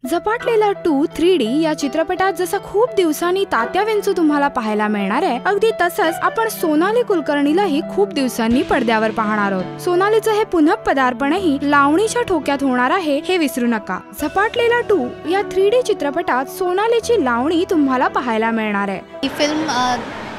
झपाटलेला 2 3D या चित्रपटात जसं खूप दिवसांनी तात्या विंचू तुम्हाला पाहायला मिळणार आहे, अगदी तसंच आपण सोनाली कुलकर्णीलाही खूप दिवसांनी पडद्यावर पाहणार आहोत। सोनालीचं हे पुन्हा पदार्पणही लावणीच्या ठोक्यात होणार आहे हे विसरू नका। झपाटलेला 2 या 3D चित्रपटात सोनालीची लावणी तुम्हाला पाहायला मिळणार आहे। ही फिल्म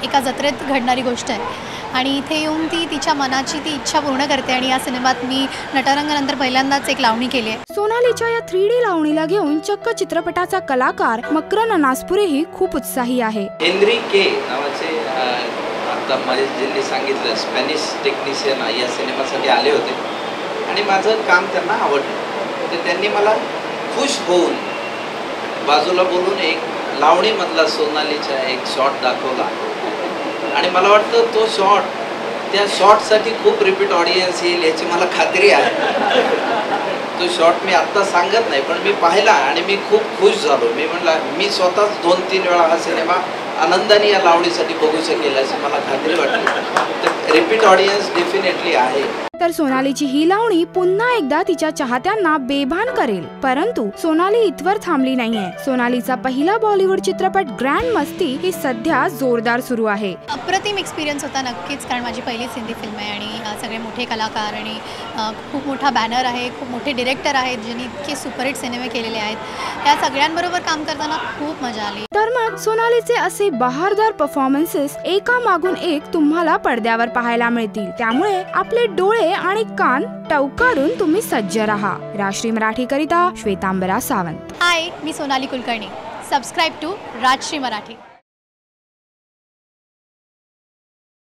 एका जत्रेत घडणारी गोष्ट आहे आणि इथे येऊन ती तिच्या मनाची ती इच्छा पूर्ण करते आणि या सिनेमात मी नटरंगानंतर पहिल्यांदाच एक लावणी केली आहे। सोनालीच्या या 3D लावणीला घेऊन चक्क चित्रपटाचा कलाकार मकरन अनासपुरेही खूप उत्साही आहे। हेनरी के नावाचे आता महेश जिल्ली सांगितलं स्पॅनिश टेक्निशियन या सिनेमासाठी आले होते आणि माझं काम त्यांना आवडलं, तर त्यांनी मला खुश होऊन बाजूला बोलून एक लावणीमधला सोनालीचा एक शॉट दाखवला आणि मला वाटतं तो शॉट त्या शॉटसाठी खूप रिपीट ऑडियन्स येईल याची मला खात्री आहे। तो शॉट मी आत्ता सांगत नाही, पण मी पाहिला आणि मी खूप खुश झालो। मी म्हटलं मी स्वतःच 2-3 वेळा हा सिनेमा आनंदाने या लावणीसाठी बघू शकेल अशी मला खात्री वाटली। तर रिपीट ऑडियन्स डेफिनेटली आहे। तर सोनालीची ही लावणी पुन्हा एकदा तिच्या चाहत्यांना बेभान करेल, परंतु सोनाली इथवर थांबली नाहीये। सोनालीचा पहिला बॉलिवूड चित्रपट ग्रँड मस्ती ही सध्या जोरदार सुरू आहे। अप्रतिम एक्सपिरियन्स होता नक्कीच, कारण माझी पहिलीच हिंदी फिल्म आहे आणि सगळे मोठे कलाकार आणि खूप मोठा बॅनर आहे, खूप मोठे डिरेक्टर आहेत ज्यांनी इतके सुपरहिट सिनेमे केलेले आहेत। या सगळ्यांबरोबर काम करताना खूप मजा आली। तर मग सोनालीचे असे बहारदार परफॉर्मन्सेस एका मागून एक तुम्हाला पडद्यावर पाहायला मिळतील, त्यामुळे आपले डोळे आणि कान टवकारून तुम्ही सज्ज रहा। राजश्री मराठी करिता श्वेतांबरा सावंत। हाय, मी सोनाली कुलकर्णी। Subscribe to Rajshri Marathi.